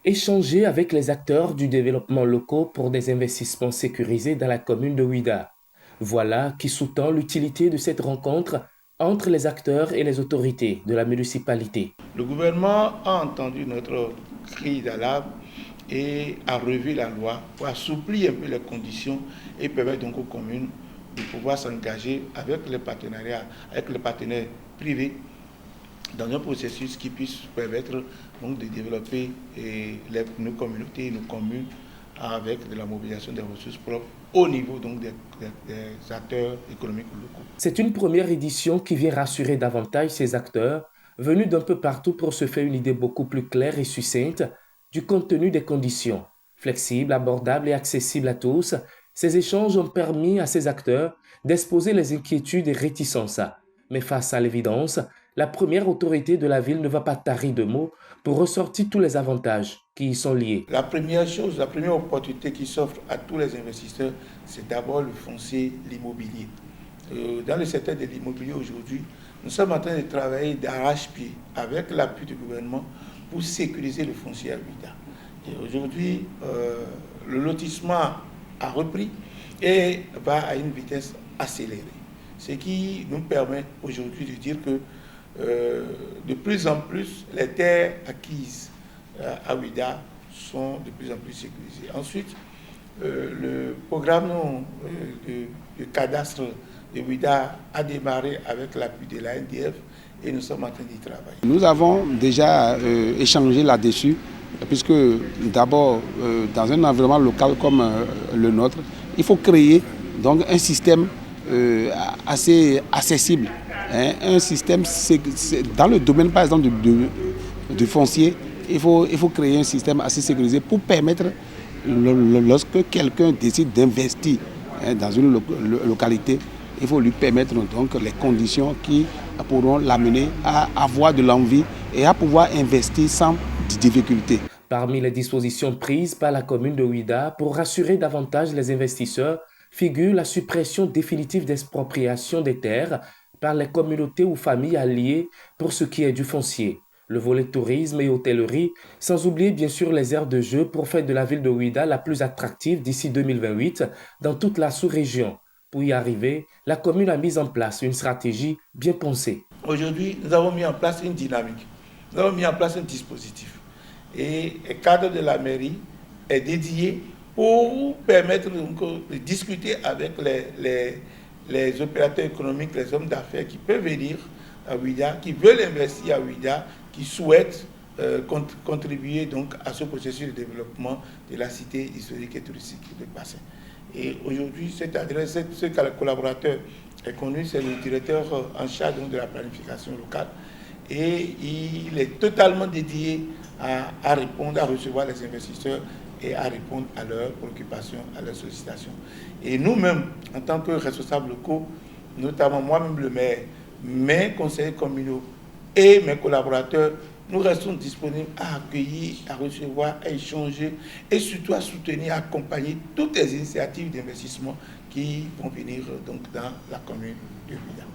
Échanger avec les acteurs du développement locaux pour des investissements sécurisés dans la commune de Ouida. Voilà qui sous-tend l'utilité de cette rencontre entre les acteurs et les autorités de la municipalité. Le gouvernement a entendu notre cri d'alarme et a revu la loi pour assouplir un peu les conditions et permettre donc aux communes de pouvoir s'engager avec les partenariats, avec les partenaires privés dans un processus qui puisse permettre donc de développer nos communautés et nos communes avec de la mobilisation des ressources propres au niveau donc des acteurs économiques locaux. C'est une première édition qui vient rassurer davantage ces acteurs venus d'un peu partout pour se faire une idée beaucoup plus claire et succincte du contenu des conditions. Flexibles, abordables et accessibles à tous, ces échanges ont permis à ces acteurs d'exposer les inquiétudes et réticences. Mais face à l'évidence, la première autorité de la ville ne va pas tarir de mots pour ressortir tous les avantages qui y sont liés. La première chose, la première opportunité qui s'offre à tous les investisseurs, c'est d'abord le foncier, l'immobilier. Dans le secteur de l'immobilier aujourd'hui, nous sommes en train de travailler d'arrache-pied avec l'appui du gouvernement pour sécuriser le foncier à Ouida. Et aujourd'hui, le lotissement a repris et va à une vitesse accélérée. Ce qui nous permet aujourd'hui de dire que de plus en plus les terres acquises à Ouida sont de plus en plus sécurisées. Ensuite, le programme de cadastre de Ouida a démarré avec l'appui de l'ANDF et nous sommes en train d'y travailler. Nous avons déjà échangé là-dessus, puisque d'abord, dans un environnement local comme le nôtre, il faut créer donc un système assez accessible. Hein, un système, dans le domaine par exemple du foncier, il faut créer un système assez sécurisé pour permettre, lorsque quelqu'un décide d'investir dans une localité, il faut lui permettre donc les conditions qui pourront l'amener à avoir de l'envie et à pouvoir investir sans difficulté. Parmi les dispositions prises par la commune de Ouida pour rassurer davantage les investisseurs figure la suppression définitive d'expropriation des terres par les communautés ou familles alliées pour ce qui est du foncier, le volet tourisme et hôtellerie, sans oublier bien sûr les aires de jeu pour faire de la ville de Ouida la plus attractive d'ici 2028 dans toute la sous-région. Pour y arriver, la commune a mis en place une stratégie bien pensée. Aujourd'hui, nous avons mis en place une dynamique, nous avons mis en place un dispositif. Et le cadre de la mairie est dédié pour permettre de discuter avec les opérateurs économiques, les hommes d'affaires qui peuvent venir à Ouida, qui veulent investir à Ouida, qui souhaitent contribuer donc à ce processus de développement de la cité historique et touristique de Bassin. Et aujourd'hui, ce collaborateur est connu, c'est le directeur en charge donc, de la planification locale. Et il est totalement dédié à répondre, à recevoir les investisseurs et à répondre à leurs préoccupations, à leurs sollicitations. Et nous-mêmes, en tant que responsables locaux, notamment moi-même le maire, mes conseillers communaux et mes collaborateurs, nous restons disponibles à accueillir, à recevoir, à échanger et surtout à soutenir, à accompagner toutes les initiatives d'investissement qui vont venir donc dans la commune de Ouida.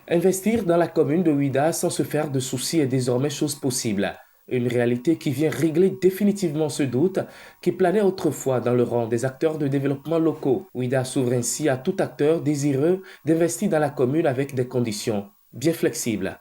Investir dans la commune de Ouida sans se faire de soucis est désormais chose possible. Une réalité qui vient régler définitivement ce doute qui planait autrefois dans le rang des acteurs de développement locaux. Ouida s'ouvre ainsi à tout acteur désireux d'investir dans la commune avec des conditions bien flexibles.